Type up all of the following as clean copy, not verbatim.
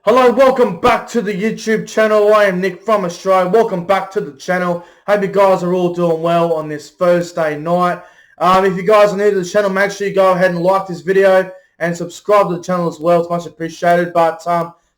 Hello, welcome back to the YouTube channel. I am Nick from Australia. Welcome back to the channel. Hope you guys are all doing well on this Thursday night. If you guys are new to the channel, make sure you go ahead and like this video and subscribe to the channel as well. It's much appreciated. But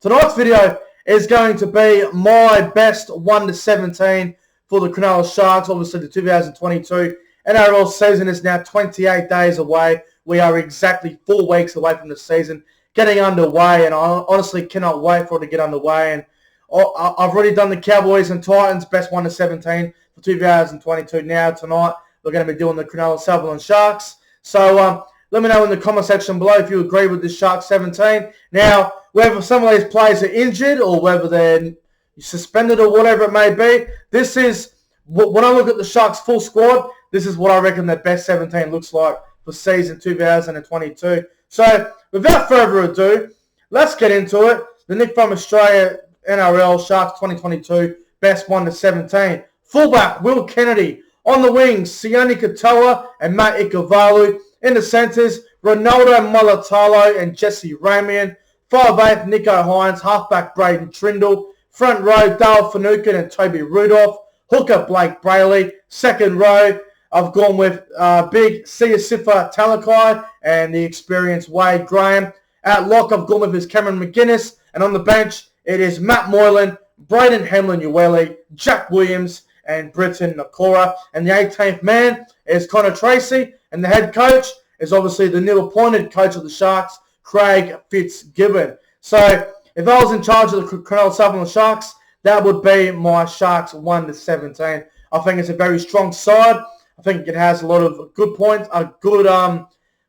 tonight's video is going to be my best 1 to 17 for the Cronulla Sharks. Obviously, the 2022 NRL season is now 28 days away. We are exactly 4 weeks away from the season getting underway, and I honestly cannot wait for it to get underway. And I've already done the Cowboys and Titans best 1 to 17 for 2022. Now tonight we're going to be doing the Cronulla Sutherland Sharks. So let me know in the comment section below if you agree with this Sharks 17. Now, whether some of these players are injured or whether they're suspended or whatever it may be, this is when I look at the Sharks full squad. This is what I reckon their best 17 looks like for season 2022. So, without further ado, let's get into it. The Nick from Australia NRL Sharks 2022 best 1 to 17. Fullback, Will Kennedy. On the wings, Sione Katoa and Matt Ikuvalu. In the centres, Ronaldo Mulitalo and Jesse Raymond. 5'8", Nico Hines. Halfback, Braden Trindle. Front row, Dale Finucane and Toby Rudolph. Hooker, Blake Brayley. Second row, I've gone with big Siasifa Talakai and the experienced Wade Graham. At lock, I've gone with his Cameron McGuinness. And on the bench, it is Matt Moylan, Braden Hamlin-Uele, Jack Williams, and Britton Nakora. And the 18th man is Conor Tracy. And the head coach is obviously the new appointed coach of the Sharks, Craig Fitzgibbon. So if I was in charge of the Cronulla Sutherland Sharks, that would be my Sharks 1 to 17. I think it's a very strong side. I think it has a lot of good points,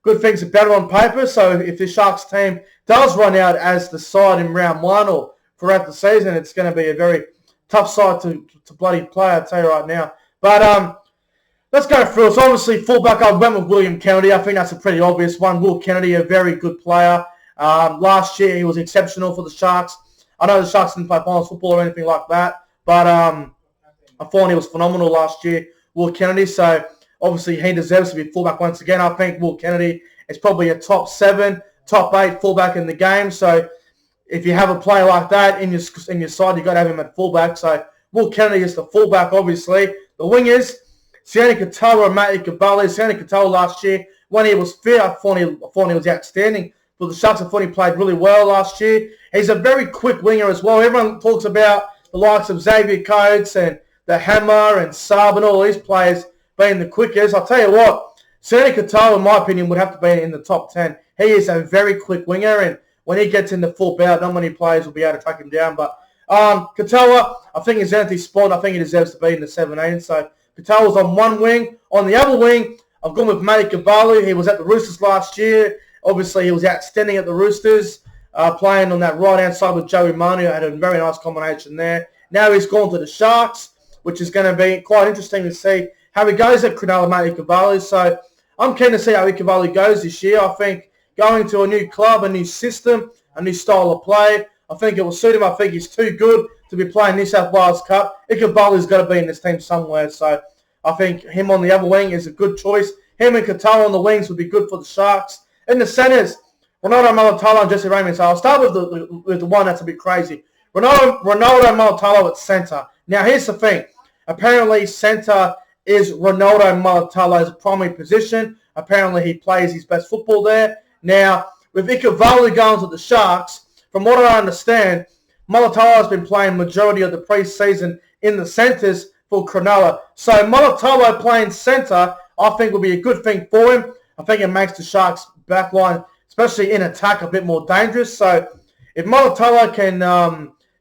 good things about it on paper. So if the Sharks team does run out as the side in round 1 or throughout the season, it's going to be a very tough side to bloody play, I'll tell you right now. But let's go through it. So obviously, fullback, I went with William Kennedy. I think that's a pretty obvious one. Will Kennedy, a very good player. Last year, he was exceptional for the Sharks. I know the Sharks didn't play finals football or anything like that, but I thought he was phenomenal last year, Will Kennedy. So obviously, he deserves to be fullback once again. I think Will Kennedy is probably a top 7, top 8 fullback in the game. So if you have a player like that in your side, you've got to have him at fullback. So Will Kennedy is the fullback, obviously. The wingers, Sione Katoa and Matt Ikuvalu. Sione Katoa last year, when he was fit, I thought he was outstanding. For the Sharks, I thought he played really well last year. He's a very quick winger as well. Everyone talks about the likes of Xavier Coates and the Hammer and Saab and all these players being the quickest. I'll tell you what, Sione Katoa, in my opinion, would have to be in the top 10. He is a very quick winger, and when he gets into full bout, not many players will be able to track him down. But Katoa, I think he's earned his spot. I think he deserves to be in the 17. So Katoa's on one wing. On the other wing, I've gone with Matt Ikuvalu. He was at the Roosters last year. Obviously, he was outstanding at the Roosters, playing on that right-hand side with Joey Manu. Had a very nice combination there. Now he's gone to the Sharks, which is going to be quite interesting to see how he goes at Cronulla, Matt Ikuvalu. So I'm keen to see how Ikuvalu goes this year. I think going to a new club, a new system, a new style of play, I think it will suit him. I think he's too good to be playing New South Wales Cup. Ikuvalu's got to be in this team somewhere. So I think him on the other wing is a good choice. Him and Katoa on the wings would be good for the Sharks. In the centres, Ronaldo Mulitalo and Jesse Raymond. So I'll start with the one that's a bit crazy. Ronaldo Mulitalo at centre. Now here's the thing. Apparently centre is Ronaldo Mulitalo's primary position. Apparently he plays his best football there. Now with Ikuvalu going to the Sharks, from what I understand, Mulitalo has been playing majority of the pre-season in the centres for Cronulla. So Mulitalo playing centre, I think will be a good thing for him. I think it makes the Sharks backline, especially in attack, a bit more dangerous. So if Mulitalo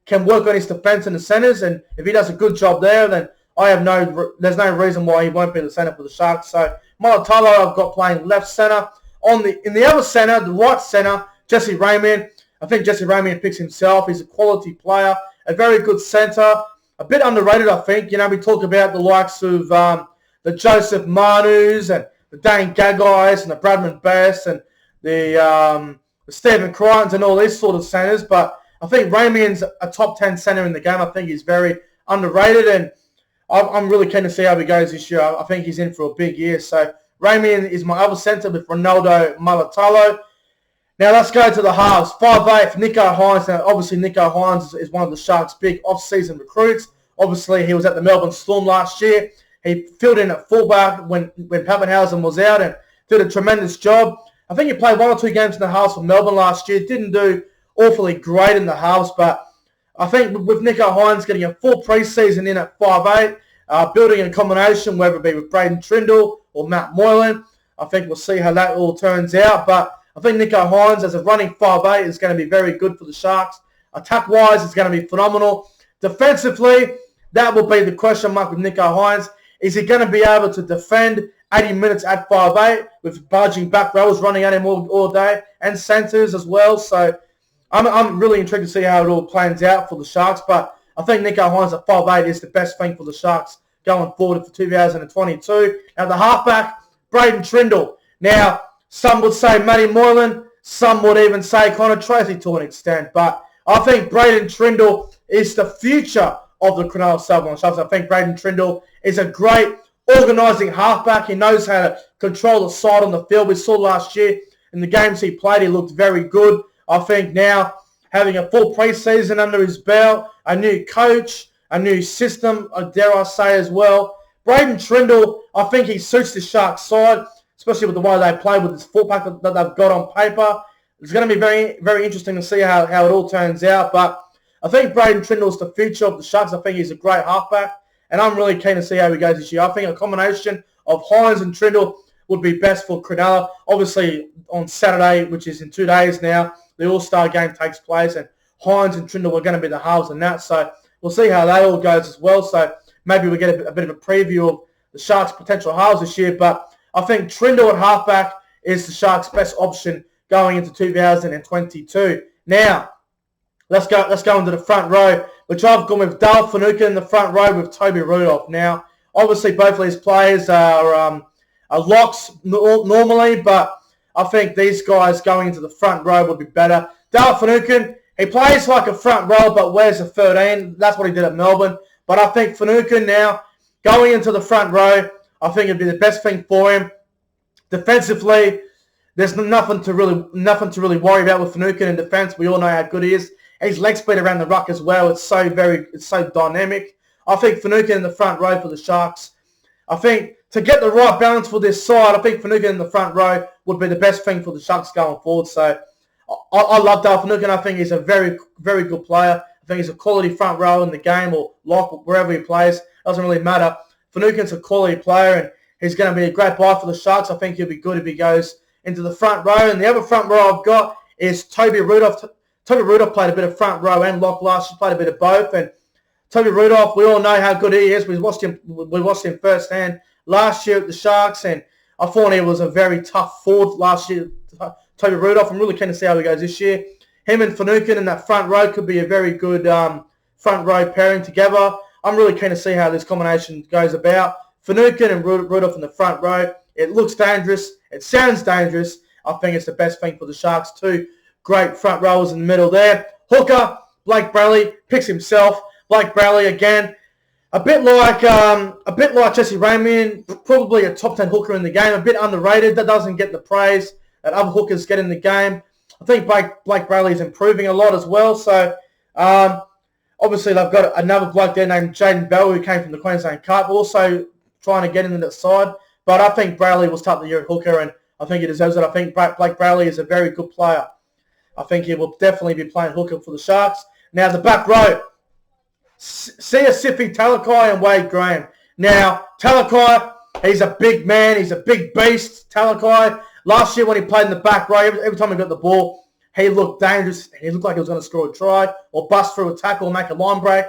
can work on his defence in the centres, and if he does a good job there, then there's no reason why he won't be the centre for the Sharks. So Mulitalo I've got playing left centre. In the other centre, the right centre, Jesse Raymond. I think Jesse Raymond picks himself. He's a quality player, a very good centre, a bit underrated, I think. You know, we talk about the likes of the Joseph Manus and the Dane Gaggais and the Bradman Best and the Stephen Crichtons and all these sort of centres. But I think Raymond's a top 10 centre in the game. I think he's very underrated, and I'm really keen to see how he goes this year. I think he's in for a big year. So Raymond is my other centre with Ronaldo Mulitalo. Now let's go to the halves. 5'8" for Nico Hines. Now obviously Nico Hines is one of the Sharks' big off-season recruits. Obviously he was at the Melbourne Storm last year. He filled in at fullback when Pappenhausen was out and did a tremendous job. I think he played 1 or 2 games in the halves for Melbourne last year. Didn't do awfully great in the halves, but I think with Nico Hines getting a full pre-season in at 5'8", building a combination, whether it be with Braden Trindle or Matt Moylan, I think we'll see how that all turns out. But I think Nico Hines, as a running 5'8", is going to be very good for the Sharks. Attack-wise, it's going to be phenomenal. Defensively, that will be the question mark with Nico Hines. Is he going to be able to defend 80 minutes at 5'8", with barging back rowers running at him all day, and centres as well? So I'm really intrigued to see how it all plans out for the Sharks, but I think Nico Hines at 5'8" is the best thing for the Sharks going forward for 2022. Now, the halfback, Braden Trindle. Now, some would say Matty Moylan, some would even say Conor Tracy to an extent, but I think Braden Trindle is the future of the Cronulla Sub-Line Sharks. I think Braden Trindle is a great organising halfback. He knows how to control the side on the field. We saw last year in the games he played, he looked very good. I think now, having a full pre-season under his belt, a new coach, a new system, dare I say as well, Braden Trindle, I think he suits the Sharks side, especially with the way they play with this fullback that they've got on paper. It's going to be very, very interesting to see how it all turns out. But I think Braden Trindle is the future of the Sharks. I think he's a great halfback, and I'm really keen to see how he goes this year. I think a combination of Hines and Trindle would be best for Cronulla. Obviously, on Saturday, which is in 2 days now, the All-Star game takes place, and Hines and Trindle are going to be the halves in that. So we'll see how that all goes as well. So maybe we get a bit of a preview of the Sharks' potential halves this year. But I think Trindle at halfback is the Sharks' best option going into 2022. Now, let's go into the front row, which I've gone with Dale Finucane in the front row with Toby Rudolph. Now, obviously both of these players are locks normally, but I think these guys going into the front row would be better. Dale Finucane, he plays like a front row but wears a 13. That's what he did at Melbourne. But I think Finucane now, going into the front row, I think it'd be the best thing for him. Defensively, there's nothing to really worry about with Finucane in defence. We all know how good he is. His leg speed around the ruck as well. It's so dynamic. I think Finucane in the front row for the Sharks. I think to get the right balance for this side, I think Finucane in the front row would be the best thing for the Sharks going forward. So I love Dale Finucane. I think he's a very, very good player. I think he's a quality front row in the game or lock, wherever he plays. Doesn't really matter. Finucane's a quality player, and he's going to be a great buy for the Sharks. I think he'll be good if he goes into the front row. And the other front row I've got is Toby Rudolph. Toby Rudolph played a bit of front row and lock last year, played a bit of both. And Toby Rudolph, we all know how good he is. We watched him firsthand last year at the Sharks, and I thought he was a very tough forward last year. Toby Rudolph, I'm really keen to see how he goes this year. Him and Finucane in that front row could be a very good front row pairing together. I'm really keen to see how this combination goes about. Finucane and Rudolph in the front row. It looks dangerous. It sounds dangerous. I think it's the best thing for the Sharks too. Great front rowers in the middle there. Hooker, Blake Bradley picks himself. Blake Bradley again, a bit like Jesse Raymond, probably a top 10 hooker in the game. A bit underrated. That doesn't get the praise that other hookers get in the game. I think Blake Bradley is improving a lot as well. So obviously they've got another bloke there named Jaden Bell who came from the Queensland Cup, also trying to get into that side. But I think Bradley will start the year at hooker, and I think he deserves it. I think Blake Bradley is a very good player. I think he will definitely be playing hooker for the Sharks. Now, the back row. Sifi Talakai and Wade Graham. Now, Talakai, he's a big man. He's a big beast, Talakai. Last year when he played in the back row, every time he got the ball, he looked dangerous. He looked like he was going to score a try or bust through a tackle or make a line break.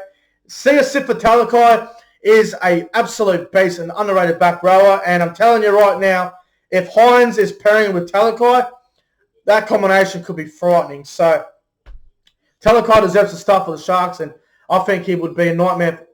Sifi Talakai is an absolute beast, an underrated back rower. And I'm telling you right now, if Hines is pairing with Talakai, that combination could be frightening. So Talakai deserves to start for the Sharks, and I think he would be a nightmare.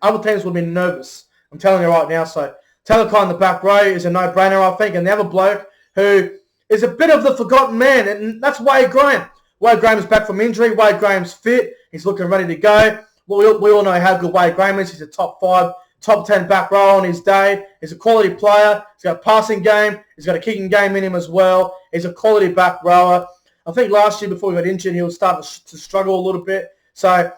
Other teams would be nervous. I'm telling you right now. So Talakai in the back row is a no-brainer, I think. And the other bloke who is a bit of the forgotten man, and that's Wade Graham. Wade Graham's back from injury. Wade Graham's fit. He's looking ready to go. We all know how good Wade Graham is. He's a top 5, top 10 back row on his day. He's a quality player. He's got a passing game. He's got a kicking game in him as well. He's a quality back rower. I think last year before he got injured, he was starting to struggle a little bit. So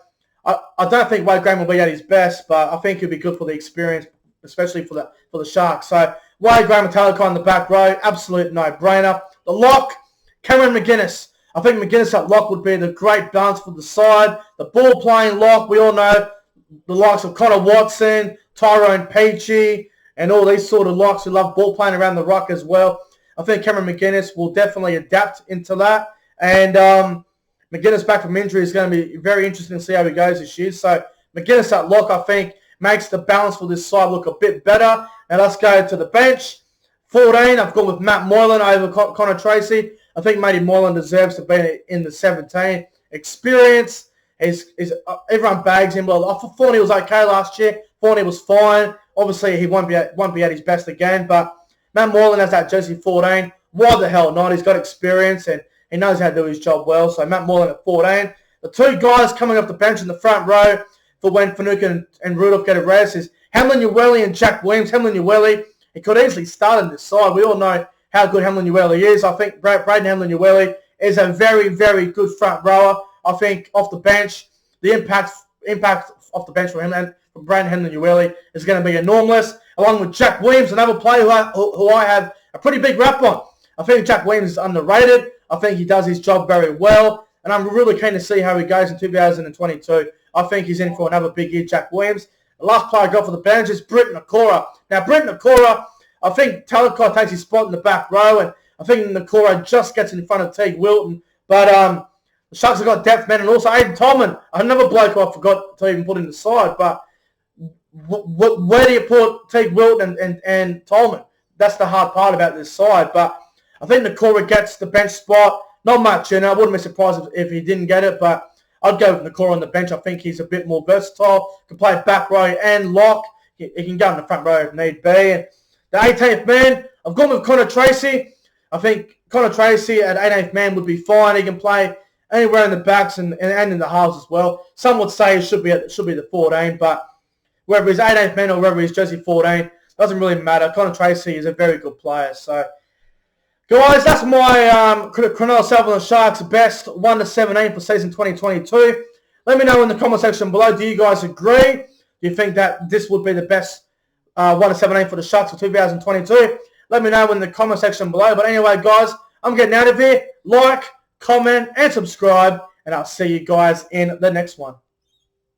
I don't think Wade Graham will be at his best, but I think he'll be good for the experience, especially for the Sharks. So Wade Graham and Taylor Cott in the back row, absolute no-brainer. The lock, Cameron McInnes. I think McInnes at lock would be the great balance for the side. The ball-playing lock, we all know the likes of Connor Watson, Tyrone Peachey, and all these sort of locks who love ball-playing around the ruck as well. I think Cameron McInnes will definitely adapt into that. And McInnes back from injury is going to be very interesting to see how he goes this year. So McInnes at lock, I think, makes the balance for this side look a bit better. And let's go to the bench. 14, I've gone with Matt Moylan over Conor Tracy. I think Matty Moylan deserves to be in the 17. Experience, everyone bags him. Well, I thought he was okay last year. Thought he was fine. Obviously, he won't be at his best again. But Matt Moylan has that jersey 14. Why the hell not? He's got experience and he knows how to do his job well. So Matt Moylan at 14. The two guys coming off the bench in the front row for when Finucane and Rudolph get a rest is Hamlin Uwelli and Jack Williams. Hamlin Uwelli, he could easily start in this side. We all know how good Hamlin Uwelli is. I think Braden Hamlin Uwelli is a very, very good front rower. I think off the bench, the impact off the bench for him and from Braden Hamlin Uwelli is going to be enormous, along with Jack Williams, another player who I have a pretty big rap on. I think Jack Williams is underrated. I think he does his job very well, and I'm really keen to see how he goes in 2022. I think he's in for another big year, Jack Williams. The last player I got for the bench is Britton Nakora. Now, Britton Nakora, I think Talcott takes his spot in the back row, and I think Nakora just gets in front of Teague Wilton. But the Sharks have got depth men, and also Aiden Tolman, another bloke who I forgot to even put in the side. But where do you put Teague Wilton and Tolman? That's the hard part about this side. But I think Nakora gets the bench spot. Not much, I wouldn't be surprised if he didn't get it, but I'd go with Nakora on the bench. I think he's a bit more versatile. Can play back row and lock. He can go in the front row if need be. And the 18th man, I've gone with Conor Tracy. I think Conor Tracy at 18th man would be fine. He can play anywhere in the backs and in the halves as well. Some would say it should be the 14, but whether he's 18th man or whether he's jersey 14, doesn't really matter. Conor Tracy is a very good player. So, guys, that's my Cronulla Sutherland Sharks best 1 to 17 for season 2022. Let me know in the comment section below. Do you guys agree? Do you think that this would be the best 1 to 17 for the Sharks for 2022? Let me know in the comment section below. But anyway, guys, I'm getting out of here. Like, comment, and subscribe. And I'll see you guys in the next one.